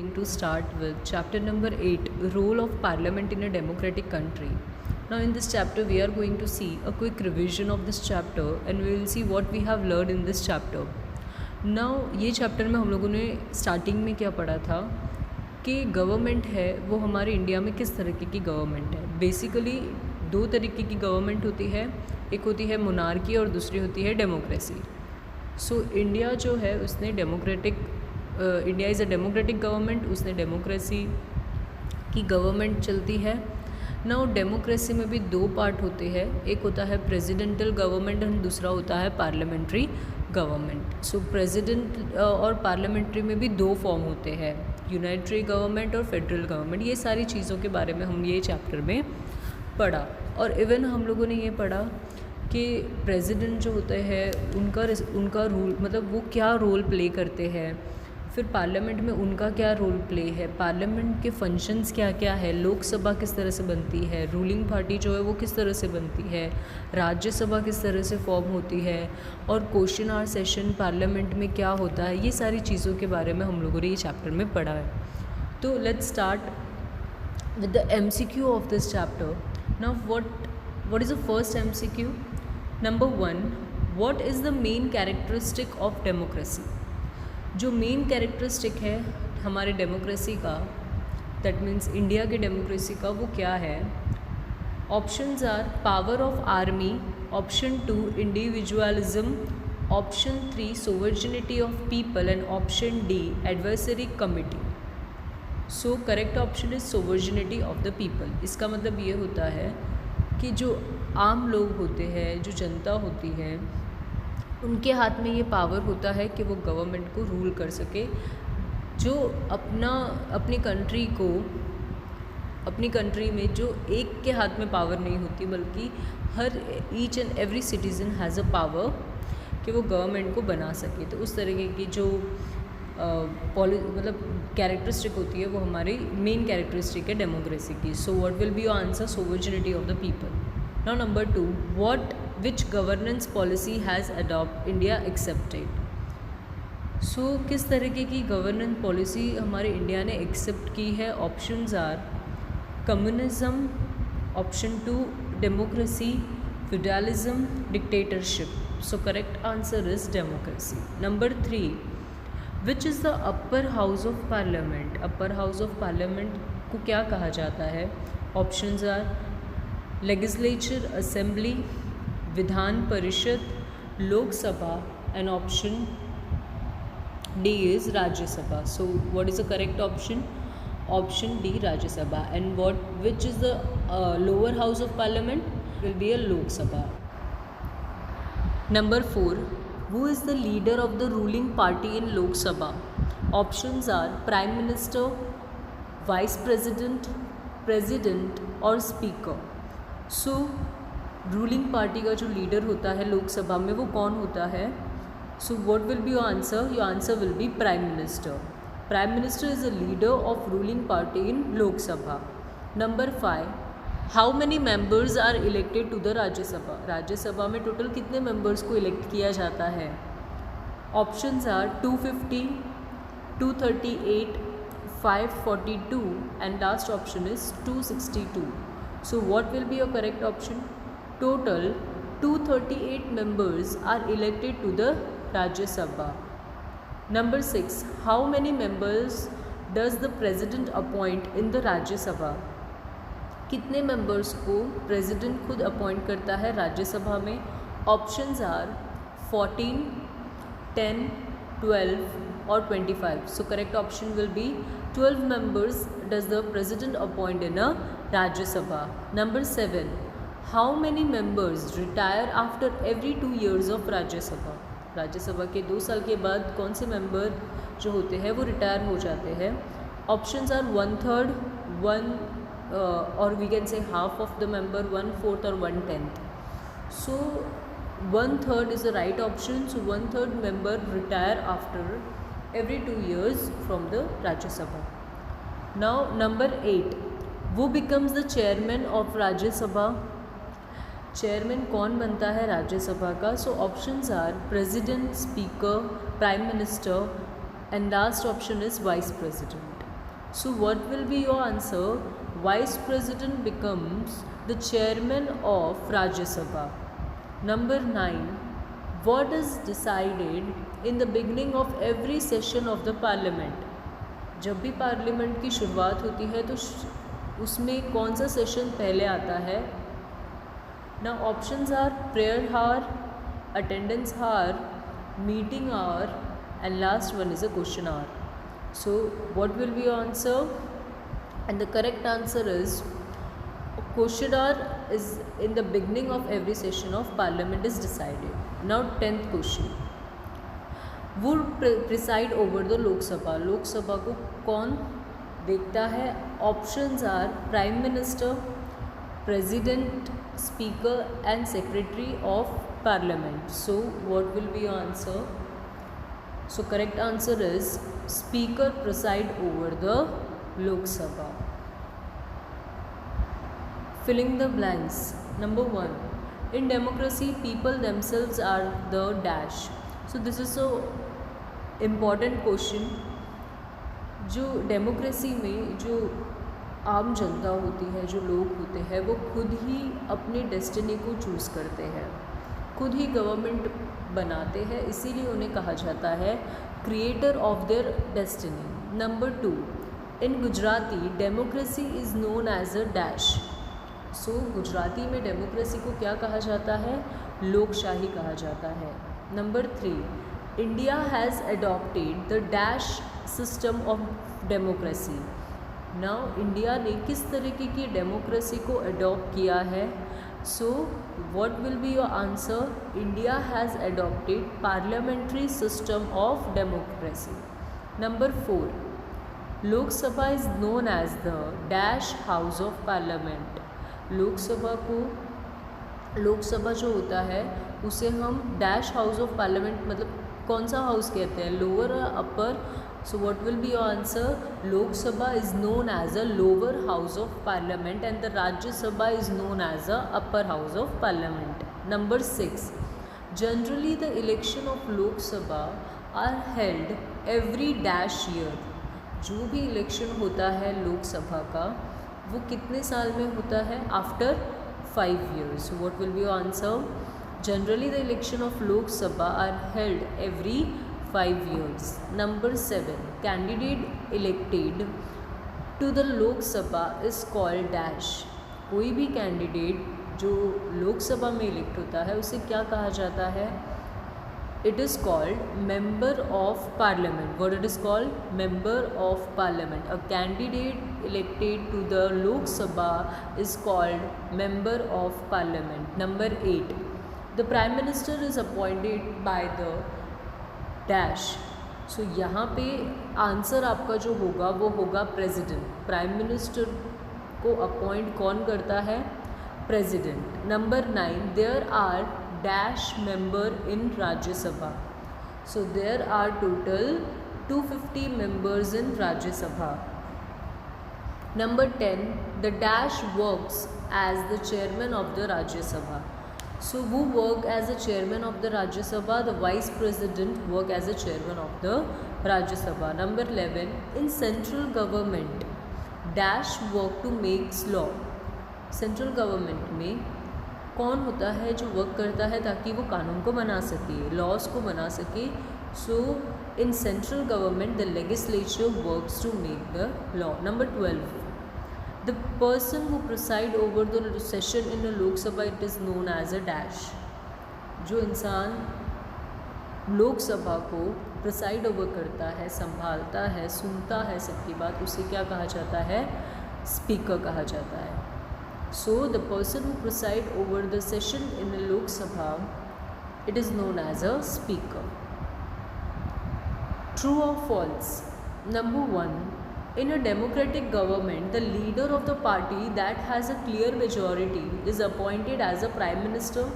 Going to start with chapter number 8, role of parliament in a democratic country. Now in this chapter we are going to see a quick revision of this chapter and we will see what we have learned in this chapter. Now ये chapter में हम लोगों ने starting में क्या पढ़ा था कि गवर्नमेंट है वो हमारे इंडिया में किस तरीके की गवर्नमेंट है. बेसिकली दो तरीके की गवर्नमेंट होती है, एक होती है मोनार्की और दूसरी होती है डेमोक्रेसी. सो इंडिया जो है उसने India is a democratic government, उसने डेमोक्रेसी की गवर्नमेंट चलती है. नाउ डेमोक्रेसी में भी दो पार्ट होते हैं, एक होता है प्रेसिडेंटल गवर्नमेंट और दूसरा होता है पार्लियामेंट्री गवर्नमेंट. सो प्रेसिडेंट और पार्लियामेंट्री में भी दो फॉर्म होते हैं, यूनाइटरी गवर्नमेंट और फेडरल गवर्नमेंट. ये सारी चीज़ों के बारे में हम ये चैप्टर में पढ़ा. और इवन हम लोगों ने ये पढ़ा कि प्रेसिडेंट जो होते हैं उनका रूल मतलब वो क्या रोल प्ले करते हैं, फिर पार्लियामेंट में उनका क्या रोल प्ले है, पार्लियामेंट के फंक्शंस क्या क्या है, लोकसभा किस तरह से बनती है, रूलिंग पार्टी जो है वो किस तरह से बनती है, राज्यसभा किस तरह से फॉर्म होती है और क्वेश्चन आवर सेशन पार्लियामेंट में क्या होता है. ये सारी चीज़ों के बारे में हम लोगों ने ये चैप्टर में पढ़ा है. तो let's start with the MCQ of this chapter. Now what is the first MCQ? Number 1, what is the main characteristic of democracy. जो मेन कैरेक्टरिस्टिक है हमारे डेमोक्रेसी का, दैट मीन्स इंडिया के डेमोक्रेसी का, वो क्या है. Options are power of army, option 2 individualism, option 3 sovereignty of people and option D adversary committee. So correct option is sovereignty of the people. इसका मतलब ये होता है कि जो आम लोग होते हैं, जो जनता होती है, उनके हाथ में ये पावर होता है कि वो गवर्नमेंट को रूल कर सके, जो अपनी कंट्री में जो एक के हाथ में पावर नहीं होती, बल्कि हर each and every citizen has a power कि वो गवर्नमेंट को बना सके. तो उस तरीके की जो मतलब कैरेक्टरिस्टिक होती है वो हमारी मेन कैरेक्टरिस्टिक है डेमोक्रेसी की. So what will be your answer? Sovereignty of the people. Now number 2, which governance policy has adopt India accepted. So किस तरीके की गवर्नेंस पॉलिसी हमारे इंडिया ने एक्सेप्ट की है. Options are communism, option 2 democracy, feudalism, dictatorship. So correct answer is democracy. Number 3, which is the upper house of parliament. Upper house of parliament को क्या कहा जाता है. Options are legislature assembly, Vidhan Parishad, Lok Sabha and option D is Rajya Sabha. So what is the correct option? Option D Rajya Sabha. And which is the lower house of parliament? Will be a Lok Sabha. Number 4, who is the leader of the ruling party in Lok Sabha. Options are prime minister, vice president और speaker. So ruling party का जो leader होता है लोकसभा में वो कौन होता है. So what will be your answer? Your answer will be prime minister. Prime minister is the leader of ruling party in Lok Sabha. Number 5, how many members are elected to the Rajya Sabha. Rajya Sabha में टोटल कितने members को elect किया जाता है. Options are 250, 238, 542 and last option is 262. So what will be your correct option? Total 238 members are elected to the Rajya Sabha. Number 6, how many members does the president appoint in the Rajya Sabha. कितने members को president खुद appoint करता है राज्यसभा में. Options are 14, 10, 12 और 25. So correct option will be 12 members does the president appoint in a Rajya Sabha. Number 7, how many members retire after every 2 years of Rajya Sabha. Rajya Sabha के 2 साल के बाद कौन से मेंबर जो होते हैं वो रिटायर हो जाते हैं. ऑप्शंस आर 1/3, 1 और we can say half of the member, 1/4 और 1/10. So 1/3 is the right option. So 1/3 member retire after every 2 years from the Rajya Sabha. Now number 8, वो becomes the chairman of Rajya Sabha. Chairman कौन बनता है राज्यसभा का. So options are president, speaker, prime minister and last option is vice president. So what will be your answer? Vice President becomes the chairman of Rajya Sabha. Number 9. What is decided in the beginning of every session of the parliament? जब भी parliament की शुरुआत होती है तो उसमें कौन सा सेशन पहले आता है? Now options are prayer hour, attendance hour, meeting hour, and last one is a question hour. So what will be your answer? And the correct answer is question hour is in the beginning of every session of parliament is decided. Now 10th question. Who preside over the Lok Sabha? लोक सभा को कौन देखता है? Options are Prime Minister, President, Speaker and Secretary of Parliament. So what will be your answer? So correct answer is Speaker preside over the Lok Sabha. Filling the blanks. Number 1. In democracy, people themselves are the dash. So this is so important question. जो democracy में जो आम जनता होती है, जो लोग होते हैं, वो खुद ही अपने डेस्टिनी को चूज़ करते हैं, खुद ही गवर्नमेंट बनाते हैं, इसीलिए उन्हें कहा जाता है creator of their destiny. Number 2. In Gujarati democracy is known as a dash. So Gujarati में डेमोक्रेसी को क्या कहा जाता है? लोकशाही कहा जाता है. Number 3. India has adopted the dash system of democracy. Now India ने किस तरीके की डेमोक्रेसी को अडॉप्ट किया है? So what will be your answer? India has adopted parliamentary system of democracy. Number 4. Lok Sabha is known as the dash house of parliament. Lok Sabha जो होता है उसे हम डैश हाउस ऑफ पार्लियामेंट मतलब कौन सा हाउस कहते हैं? लोअर और upper. So what will be your answer? Lok Sabha is known as a lower house of parliament and the Rajya Sabha is known as a upper house of parliament. Number 6. Generally the election of Lok Sabha are held every dash year. जो भी election होता है लोकसभा का वो कितने साल में होता है? After 5 years. So what will be your answer? Generally the election of Lok Sabha are held every 5 years. Number 7. Candidate elected to the Lok Sabha is called dash. कोई भी कैंडिडेट जो लोकसभा में इलेक्ट होता है उसे क्या कहा जाता है? It is called member of parliament. What it is called? Member of parliament. A candidate elected to the Lok Sabha is called member of parliament. Number 8. The prime minister is appointed by the dash. So यहाँ पे answer आपका जो होगा वो होगा president. Prime minister को appoint कौन करता है? President. Number 9. There are dash member in Rajya Sabha. So there are total 250 members in Rajya Sabha. Number 10. The dash works as the chairman of the Rajya Sabha. So who work as a chairman of the Rajya Sabha? The vice president work as a chairman of the Rajya Sabha. Number 11. In central government, dash work to make law. Central government में कौन होता है जो work करता है ताकि वो कानून को बना सके, लॉज को बना सके? So in central government the legislature works to make the law. Number 12. The person who preside over the session in a Lok Sabha it is known as a dash. जो इंसान लोकसभा को प्रिसाइड ओवर करता है, संभालता है, सुनता है सबकी बात, उसे क्या कहा जाता है? स्पीकर कहा जाता है. So the person who preside over the session in the Lok Sabha, it is known as a speaker. True or false? Number 1. In a democratic government, the leader of the party that has a clear majority is appointed as a prime minister.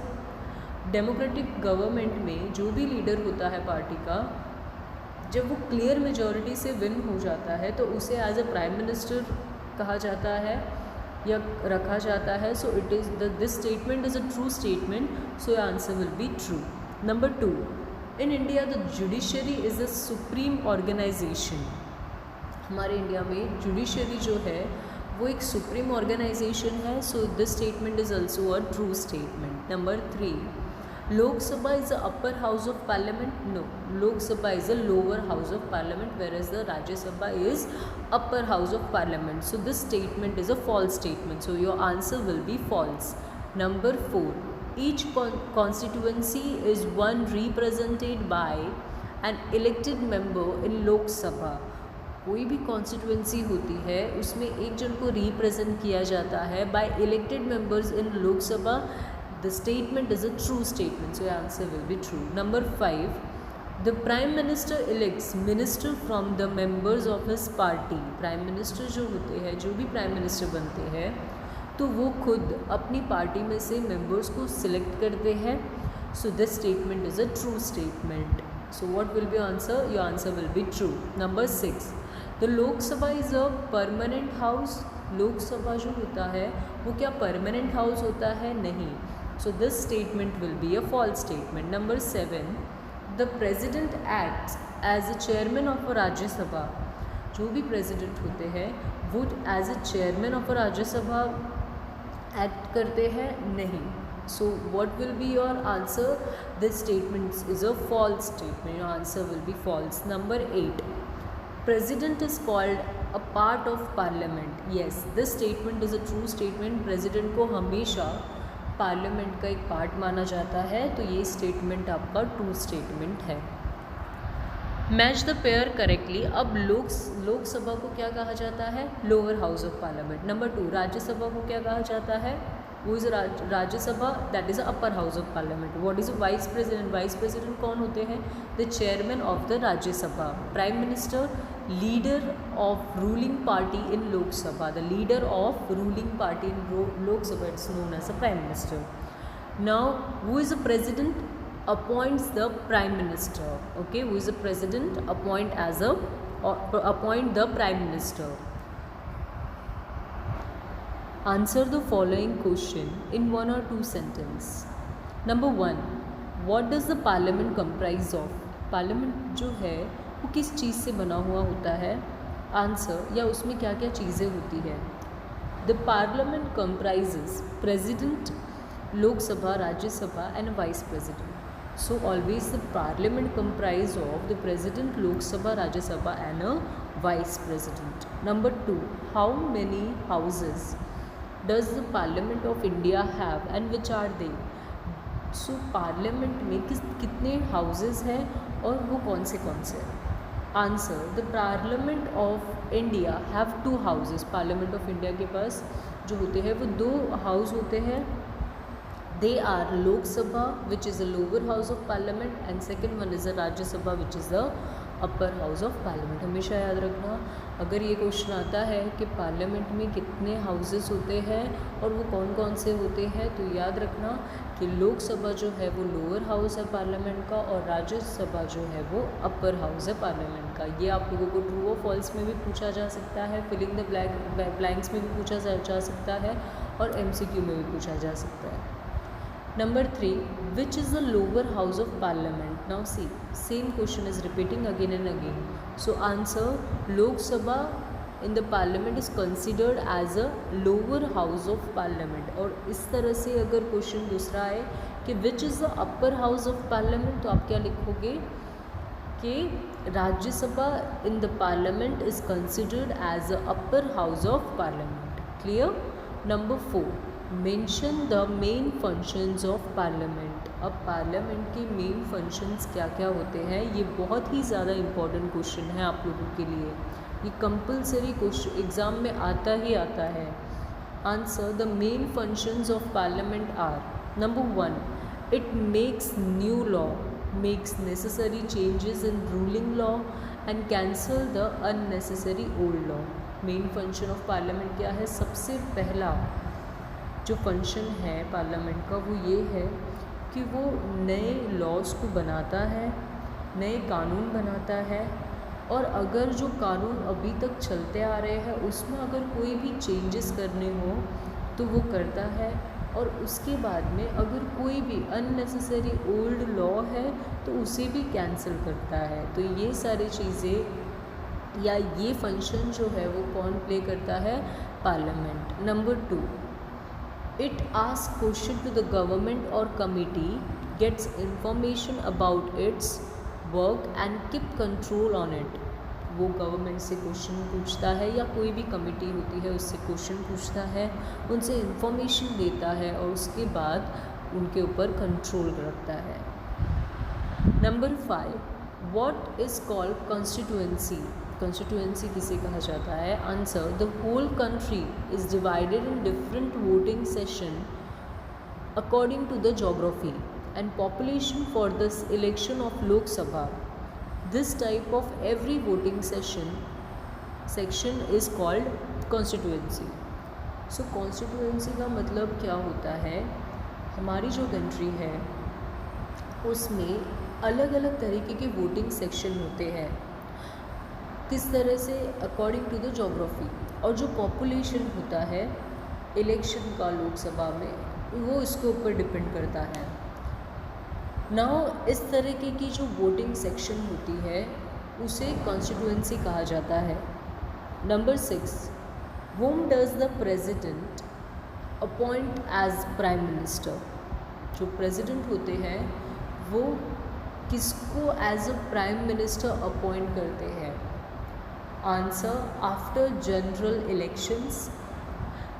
Democratic government में जो भी leader होता है party का, जब वो clear majority से win हो जाता है तो उसे एज अ प्राइम मिनिस्टर कहा जाता है या रखा जाता है. So it is this statement is a true statement. So your answer will be true. Number 2. In India the judiciary is a supreme organization. हमारे इंडिया में जुडिशरी जो है वो एक सुप्रीम ऑर्गेनाइजेशन है. So this statement is also a true statement. Number 3, Lok Sabha is the upper house of parliament. No, Lok Sabha is the lower house of parliament, whereas the Rajya Sabha is upper house of parliament. So this statement is a false statement. So your answer will be false. Number 4, each constituency is one represented by an elected member in Lok Sabha. कोई भी constituency होती है उसमें एक जन को represent किया जाता है बाय इलेक्टेड मेंबर्स इन लोक सभा. The statement is a true statement, so your answer will be true. Number 5, the Prime Minister elects minister from the members of his party. Prime Minister जो होते हैं, जो भी Prime Minister बनते हैं, तो वो खुद अपनी पार्टी में से members को select करते हैं. So this statement is a true statement. So what will be answer? Your answer will be true. Number 6, the Lok Sabha is a permanent house. लोक सभा जो होता है वो क्या परमानेंट हाउस होता है? नहीं. So this statement will be a false statement. Number 7, the president acts as a chairman of a Rajya Sabha. जो भी president होते हैं वो as a chairman of a Rajya Sabha act करते हैं? नहीं. So what will be your answer? This statement is a false statement. Your answer will be false. Number 8, president is called a part of parliament. Yes, this statement is a true statement. president को हमेशा parliament का एक part माना जाता है, तो ये statement आपका ट्रू स्टेटमेंट है. Match the pair correctly. अब लोकसभा को क्या कहा जाता है? Lower house of parliament. Number 2, Rajya Sabha को क्या कहा जाता है? वो is Rajya Sabha, that is upper house of parliament. What is vice president? Vice president कौन होते हैं? The chairman of the Rajya Sabha. Prime minister, leader of ruling party in Lok Sabha. The leader of ruling party in Lok Sabha it's known as a prime minister. Now who is a president? Appoints the prime minister. Okay, who is a president? Appoint the prime minister. Answer the following question in 1 or 2 sentences. Number 1, what does the parliament comprise of? Parliament जो है वो किस चीज़ से बना हुआ होता है? Answer, या उसमें क्या क्या चीज़ें होती है? The parliament comprises president, Lok Sabha, Rajya Sabha and a vice president. So always the parliament comprise of the president, Lok Sabha, Rajya Sabha and a vice president. Number 2, how many houses does the parliament of India have and which are they? So parliament में कितने houses हैं और वो कौन से Answer, the parliament of India have 2 houses. parliament of India के पास जो होते हैं वो 2 house होते हैं. They are Lok Sabha, which is the lower house of parliament, and second one is the Rajya Sabha, which is the upper house of parliament. हमेशा याद रखना, अगर ये क्वेश्चन आता है कि पार्लियामेंट में कितने हाउसेस होते हैं और वो कौन कौन से होते हैं, तो याद रखना कि लोकसभा जो है वो लोअर हाउस है पार्लियामेंट का और राज्यसभा जो है वो अपर हाउस है पार्लियामेंट का. ये आप लोगों को ट्रू और फॉल्स में भी पूछा जा सकता है, फिलिंग द ब्लैंक्स में भी पूछा जा सकता है और MCQ में भी पूछा जा सकता है. Number 3, which is the lower house of parliament? Now see, same question is repeating again and again. So answer, Lok Sabha in the parliament is considered as a lower house of parliament. और इस तरह से अगर question दूसरा है कि which is the upper house of parliament, तो आप क्या लिखोगे कि Rajya Sabha in the parliament is considered as a upper house of parliament. Clear? Number 4, mention the main functions of parliament. अब पार्लियामेंट के मेन फंक्शंस क्या क्या होते हैं, ये बहुत ही ज़्यादा इम्पॉर्टेंट क्वेश्चन है आप लोगों के लिए. ये कंपलसरी क्वेश्चन एग्ज़ाम में आता ही आता है. Answer, the main functions of parliament are. Number 1, it makes new law, makes necessary changes in ruling law and cancel the unnecessary old law. Main function of parliament क्या है? सबसे पहला जो फंक्शन है पार्लियामेंट का वो ये है कि वो नए लॉज को बनाता है, नए कानून बनाता है, और अगर जो कानून अभी तक चलते आ रहे हैं उसमें अगर कोई भी चेंजेस करने हो तो वो करता है, और उसके बाद में अगर कोई भी अननेसेसरी ओल्ड लॉ है तो उसे भी कैंसिल करता है. तो ये सारी चीज़ें या ये फंक्शन जो है वो कौन प्ले करता है? Parliament. Number 2, it ask question to the government और committee, gets information about its work and keep control on it. वो गवर्नमेंट से क्वेश्चन पूछता है या कोई भी कमेटी होती है उससे क्वेश्चन पूछता है, उनसे इंफॉर्मेशन देता है और उसके बाद उनके ऊपर कंट्रोल रखता है। Number 5, what is called constituency? Constituency किसे कहा जाता है? Answer, the whole country is divided in different voting session according to the geography and population for this election of Lok Sabha. This type of every voting section is called constituency. So constituency का मतलब क्या होता है? हमारी जो country है उसमें अलग अलग तरीके के वोटिंग सेक्शन होते हैं। किस तरह से? According to the geography. और जो पॉपुलेशन होता है इलेक्शन का लोकसभा में, वो इसके ऊपर डिपेंड करता है। नाउ इस तरीके की जो वोटिंग सेक्शन होती है उसे कॉन्स्टिट्यूएंसी कहा जाता है। Number 6, whom does the president appoint as prime minister? जो प्रेसिडेंट होते हैं वो किसको as a prime minister appoint करते हैं? Answer, after general elections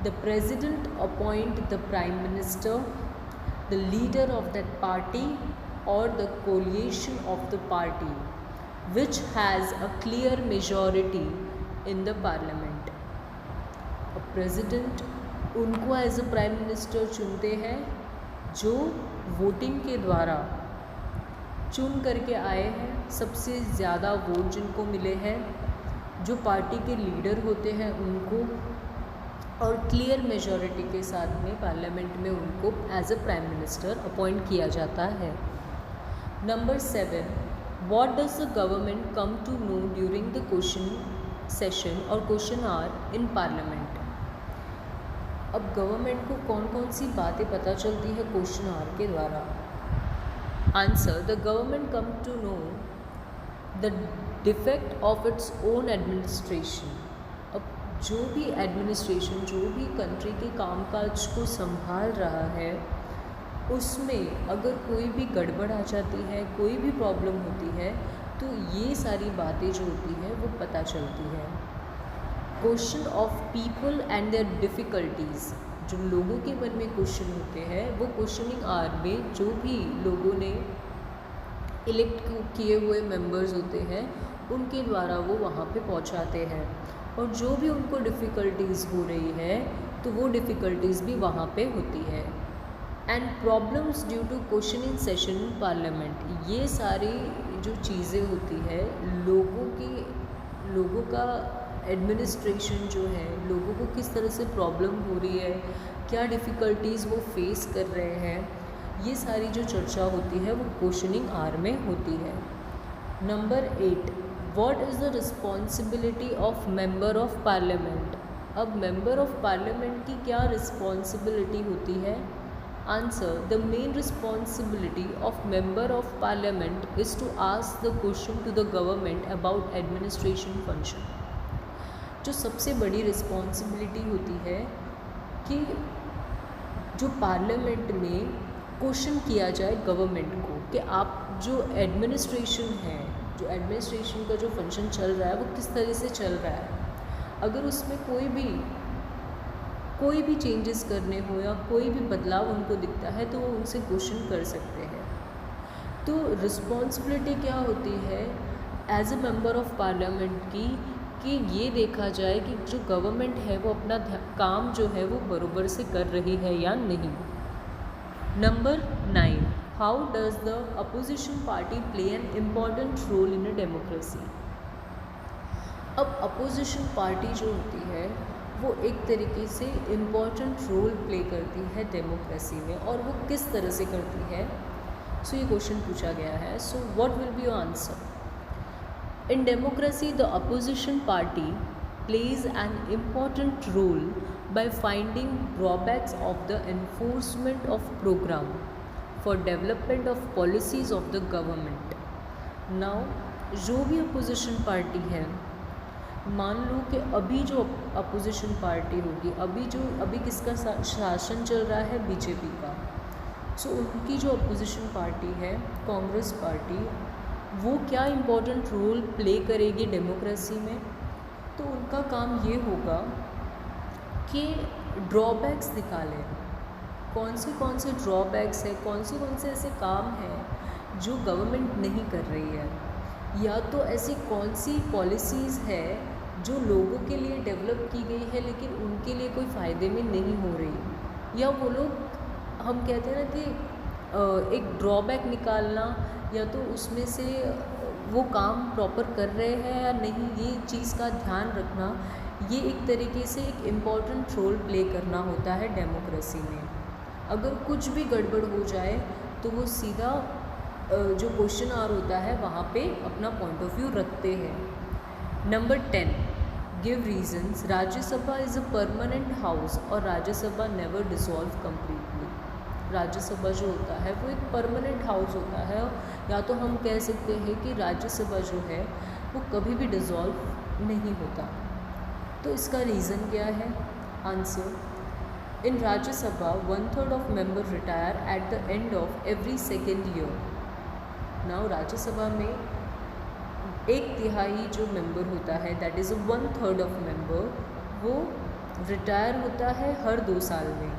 the president appoint the prime minister, the leader of that party or the coalition of the party which has a clear majority in the parliament. President उनको as a prime minister चुनते हैं जो voting के द्वारा चुन करके आए हैं, सबसे ज़्यादा वोट जिनको मिले हैं, जो पार्टी के लीडर होते हैं उनको, और क्लियर मेजॉरिटी के साथ में पार्लियामेंट में उनको as a prime minister appoint किया जाता है। Number 7, what does the government come to know during the question session और क्वेश्चन आवर इन पार्लियामेंट? अब गवर्नमेंट को कौन कौन सी बातें पता चलती है क्वेश्चन आवर के द्वारा? Answer, the government come to know the defect of its own administration. अब जो भी एडमिनिस्ट्रेशन, जो भी कंट्री के कामकाज को संभाल रहा है, उसमें अगर कोई भी गड़बड़ आ जाती है, कोई भी प्रॉब्लम होती है, तो ये सारी बातें जो होती है वो पता चलती है। Question of people and their difficulties, जो लोगों के मन में क्वेश्चन होते हैं वो क्वेश्चनिंग आवर में जो भी लोगों ने इलेक्ट किए हुए मेंबर्स होते हैं उनके द्वारा वो वहाँ पे पहुँचाते हैं, और जो भी उनको डिफ़िकल्टीज़ हो रही है तो वो डिफ़िकल्टीज़ भी वहाँ पे होती है। And problems due to questioning session in parliament, ये सारी जो चीज़ें होती है लोगों का एडमिनिस्ट्रेशन जो है, लोगों को किस तरह से प्रॉब्लम हो रही है, क्या डिफ़िकल्टीज़ वो फेस कर रहे हैं, ये सारी जो चर्चा होती है वो क्वेश्चनिंग आवर में होती है। Number 8, what is the responsibility of member of parliament? अब मेंबर ऑफ पार्लियामेंट की क्या रिस्पॉन्सिबिलिटी होती है? Answer, the main responsibility of member of parliament is to ask the question to the government about administration function. जो सबसे बड़ी responsibility होती है कि जो पार्लियामेंट में क्वेश्चन किया जाए गवर्नमेंट को कि आप जो एडमिनिस्ट्रेशन है, जो एडमिनिस्ट्रेशन का जो फंक्शन चल रहा है वो किस तरह से चल रहा है। अगर उसमें कोई भी चेंजेस करने हो या कोई भी बदलाव उनको दिखता है तो वो उनसे क्वेश्चन कर सकते हैं। तो रिस्पॉन्सिबिलिटी क्या होती है as a member of parliament की कि ये देखा जाए कि जो गवर्नमेंट है वो अपना काम जो है वो बराबर से कर रही है या नहीं। Number 9, how does the opposition party play an important role in a democracy? अब अपोजिशन पार्टी जो होती है वो एक तरीके से इम्पॉर्टेंट रोल प्ले करती है डेमोक्रेसी में, और वो किस तरह से करती है? सो ये क्वेश्चन पूछा गया है। So what will be your answer? In democracy, the opposition party plays an important role by finding drawbacks of the enforcement of program for development of policies of the government. Now, जो भी opposition party है मान लो कि अभी जो opposition party होगी, अभी किसका शासन चल रहा है, बीजेपी का। सो उनकी जो अपोजिशन पार्टी है कांग्रेस पार्टी, वो क्या इम्पोर्टेंट रोल प्ले करेगी डेमोक्रेसी में। तो उनका काम ये होगा कि ड्रॉबैक्स निकालें, कौन से ड्रॉबैक्स है, कौन से ऐसे काम हैं जो गवर्नमेंट नहीं कर रही है, या तो ऐसी कौन सी पॉलिसीज़ है जो लोगों के लिए डेवलप की गई है लेकिन उनके लिए कोई फ़ायदे में नहीं हो रही, या वो लोग, हम कहते हैं ना कि एक ड्रॉबैक निकालना, या तो उसमें से वो काम प्रॉपर कर रहे हैं या नहीं, ये चीज़ का ध्यान रखना, ये एक तरीके से एक इम्पॉर्टेंट रोल प्ले करना होता है डेमोक्रेसी में। अगर कुछ भी गड़बड़ हो जाए तो वो सीधा जो क्वेश्चन आवर होता है वहाँ पे अपना पॉइंट ऑफ व्यू रखते हैं। Number 10, give reasons. Rajya Sabha is a permanent house और Rajya Sabha never dissolve completely. Rajya Sabha जो होता है वो एक परमानेंट हाउस होता है, या तो हम कह सकते हैं कि राज्यसभा जो है वो कभी भी डिसॉल्व नहीं होता। तो इसका रीज़न क्या है? Answer, in Rajya Sabha 1/3 of member retire at the end of every second year. Now Rajya Sabha में 1/3 जो मेंबर होता है, दैट इज़ 1/3 ऑफ मेंबर, वो रिटायर होता है हर 2 साल में।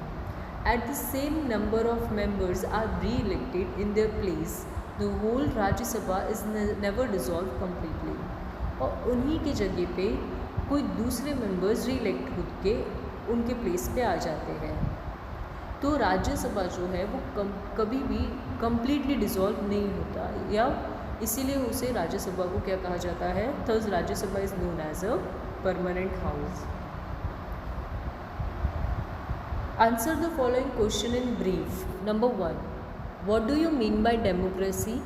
At the same number of members are reelected in their place, the whole Rajya Sabha is never dissolve completely. और उन्हीं की जगह पे कोई दूसरे मेंबर्स री इलेक्ट हो के उनके प्लेस पे आ जाते हैं। तो राज्यसभा जो है वो कभी भी कम्प्लीटली डिसॉल्व नहीं होता, या इसीलिए उसे राज्यसभा को क्या कहा जाता है? Thus Rajya Sabha is known as a permanent house. Answer the following question in brief. Number 1, what do you mean by democracy?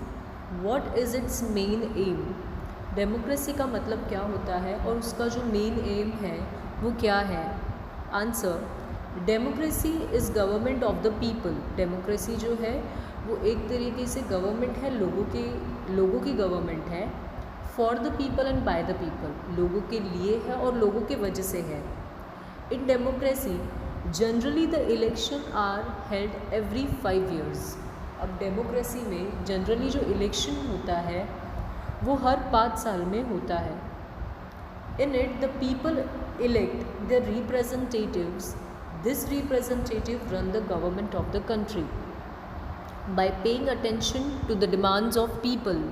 What is its main aim? Democracy का मतलब क्या होता है और उसका जो मेन एम है वो क्या है? Answer, democracy is government of the people. Democracy जो है वो एक तरीके से गवर्नमेंट है, लोगों की गवर्नमेंट है। For the people and by the people, लोगों के लिए है और लोगों के वजह से है। In democracy generally the election are held every 5 years। अब डेमोक्रेसी में जनरली जो इलेक्शन होता है वो हर 5 साल में होता है। In it the people elect their representatives. This representative run the government of the country by paying attention to the demands of people.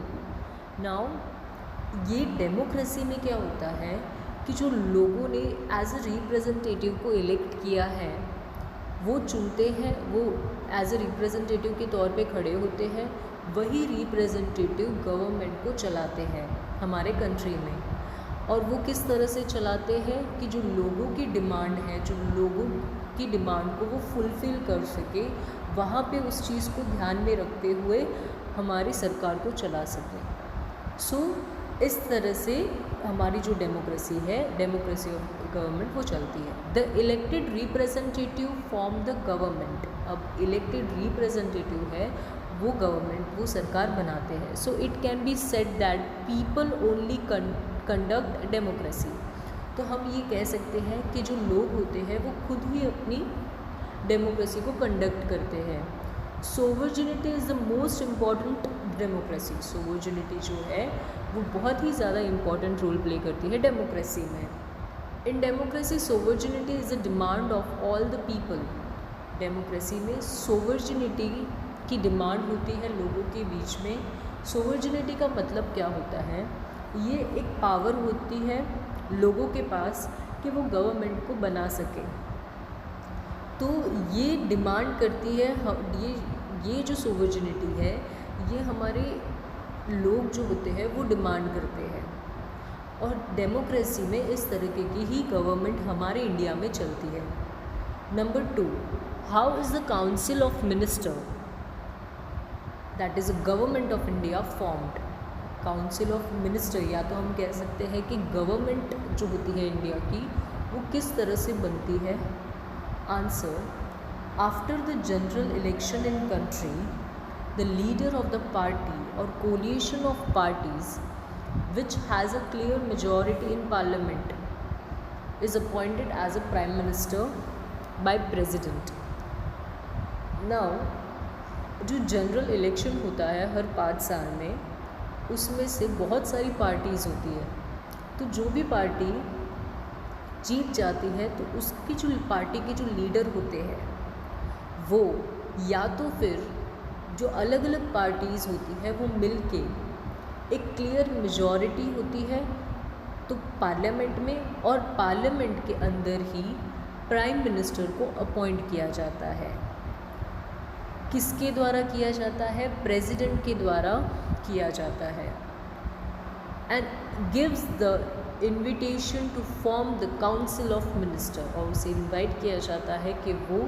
Now, ये डेमोक्रेसी में क्या होता है कि जो लोगों ने एज अ रिप्रेजेंटेटिव को इलेक्ट किया है, वो चुनते हैं, वो एज अ रिप्रेजेंटेटिव के तौर पे खड़े होते हैं, वही रिप्रेजेंटेटिव गवर्नमेंट को चलाते हैं हमारे कंट्री में। और वो किस तरह से चलाते हैं कि जो लोगों की डिमांड है, जो लोगों की डिमांड को वो फुलफ़िल कर सके, वहाँ पे उस चीज़ को ध्यान में रखते हुए हमारी सरकार को चला सके। सो इस तरह से हमारी जो डेमोक्रेसी है, डेमोक्रेसी ऑफ गवर्नमेंट, वो चलती है। The elected representative form the government. अब इलेक्टेड रिप्रेजेंटेटिव है वो गवर्नमेंट, वो सरकार बनाते हैं। So it can be said that people only conduct democracy. तो हम ये कह सकते हैं कि जो लोग होते हैं वो खुद ही अपनी डेमोक्रेसी को कंडक्ट करते हैं। Sovereignty is the most important democracy. Sovereignty जो है वो बहुत ही ज़्यादा इम्पॉर्टेंट रोल प्ले करती है डेमोक्रेसी में। In democracy sovereignty is the demand of all the people. Democracy में सोवर्जिनिटी की डिमांड होती है लोगों के बीच में। सोवर्जिनिटी का मतलब क्या होता है? ये एक पावर होती है लोगों के पास कि वो गवर्नमेंट को बना सके। तो ये डिमांड करती है, ये जो सोवर्जिनिटी है ये हमारे लोग जो होते हैं वो डिमांड करते हैं। और डेमोक्रेसी में इस तरीके की ही गवर्नमेंट हमारे इंडिया में चलती है। Number 2, how is the council of minister, that is a government of India formed. Council of minister, या तो हम कह सकते हैं कि गवर्नमेंट जो होती है इंडिया की वो किस तरह से बनती है। Answer, after the general election in country, the leader of the party और coalition of parties which has a clear majority in parliament is appointed as a prime minister by president. Now जो general election होता है हर 5 साल में, उसमें से बहुत सारी पार्टीज़ होती है, तो जो भी पार्टी जीत जाती है तो उसकी जो पार्टी के जो लीडर होते हैं वो या तो फिर जो अलग अलग पार्टीज़ होती है वो मिलके एक क्लियर मेजॉरिटी होती है तो पार्लियामेंट में, और पार्लियामेंट के अंदर ही प्राइम मिनिस्टर को अपॉइंट किया जाता है। किसके द्वारा किया जाता है? प्रेसिडेंट के द्वारा किया जाता है। And gives the invitation to form the council of minister, और उसे इनवाइट किया जाता है कि वो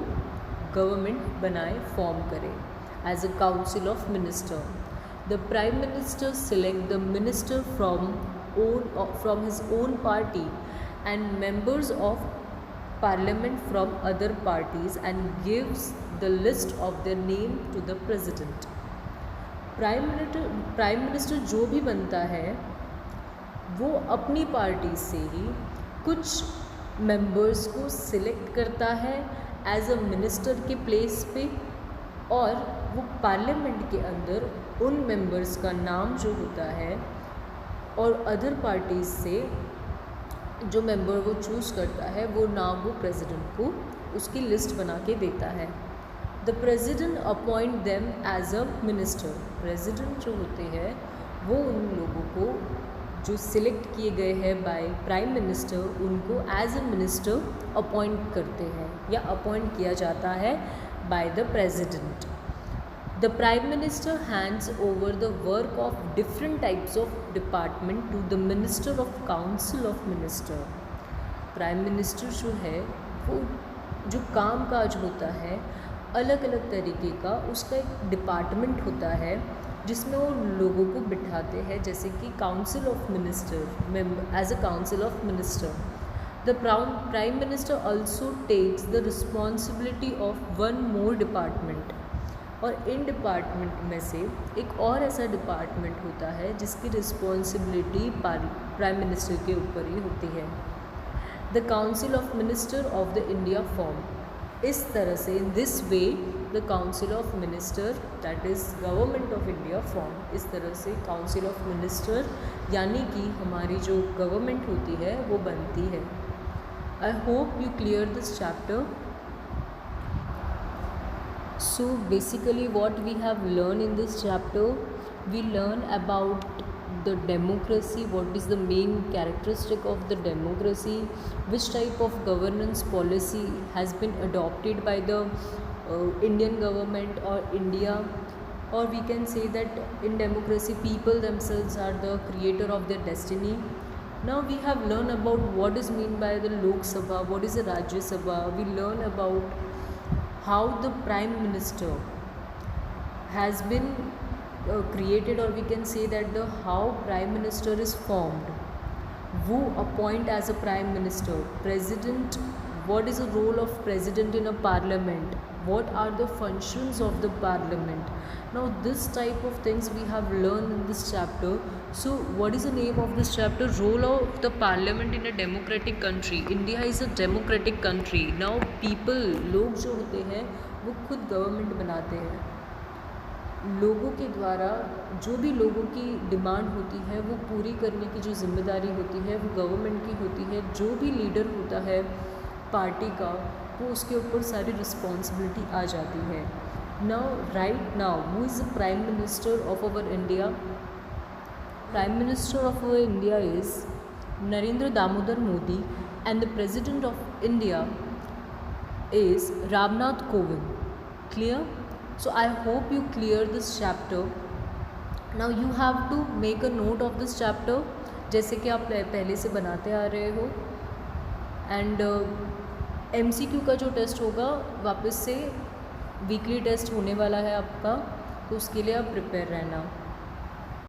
गवर्नमेंट बनाए, फॉर्म करे as a council of minister. The prime minister select the minister from his own party and members of parliament from other parties and gives the list of their name to the president. Prime minister जो भी बनता है वो अपनी party से ही कुछ members को select करता है एज अ मिनिस्टर के प्लेस पे, और वो पार्लियामेंट के अंदर उन मेंबर्स का नाम जो होता है और अदर पार्टीज़ से जो मेंबर वो चूज़ करता है वो नाम वो प्रेसिडेंट को उसकी लिस्ट बना के देता है। The president appoint them as a minister. President जो होते हैं वो उन लोगों को जो सिलेक्ट किए गए हैं बाय प्राइम मिनिस्टर उनको एज अ मिनिस्टर अपॉइंट करते हैं या अपॉइंट किया जाता है by the president. The Prime Minister hands over the work of different types of department to the Minister of Council of Minister. Prime Minister जो है वो जो काम काज होता है अलग अलग तरीके का, उसका एक डिपार्टमेंट होता है जिसमें वो लोगों को बिठाते हैं, जैसे कि council of minister as a council of minister. The prime minister also takes the responsibility of one more department, और इन डिपार्टमेंट में से एक और ऐसा डिपार्टमेंट होता है जिसकी रिस्पॉन्सिबिलिटी प्राइम मिनिस्टर के ऊपर ही होती है। The council of minister of the India form. इस तरह से in this way the council of minister that is government of India form. इस तरह से काउंसिल ऑफ मिनिस्टर यानी कि हमारी जो गवर्नमेंट होती है वो बनती है। I hope you clear this chapter. So basically what we have learned in this chapter, we learn about the democracy, what is the main characteristic of the democracy, which type of governance policy has been adopted by the Indian government or India, or we can say that in democracy people themselves are the creator of their destiny. Now we have learned about what is meant by the Lok Sabha, what is the Rajya Sabha. We learn about how the prime minister has been created, or we can say that the how prime minister is formed, who appoint as a prime minister, president, what is the role of president in a parliament, what are the functions of the parliament. Now this type of things we have learned in this chapter. So what is the name of this chapter? Role of the parliament in a democratic country. India is a democratic country. Now people, लोग जो होते हैं वो खुद government बनाते हैं। लोगों के द्वारा जो भी लोगों की डिमांड होती है वो पूरी करने की जो जिम्मेदारी होती है वो गवर्नमेंट की होती है। जो भी लीडर होता है पार्टी का वो उसके ऊपर सारी रिस्पॉन्सिबिलिटी आ जाती है। Now right now who is the prime minister of our India? Prime Minister of our India is Narendra Damodar Modi, and the President of India is Ramnath Kovind. Clear? So I hope you clear this chapter. Now you have to make a note of this chapter, जैसे कि आप पहले से बनाते आ रहे हो। And MCQ का जो टेस्ट होगा वापस से वीकली टेस्ट होने वाला है आपका, तो उसके लिए आप प्रिपेयर रहना।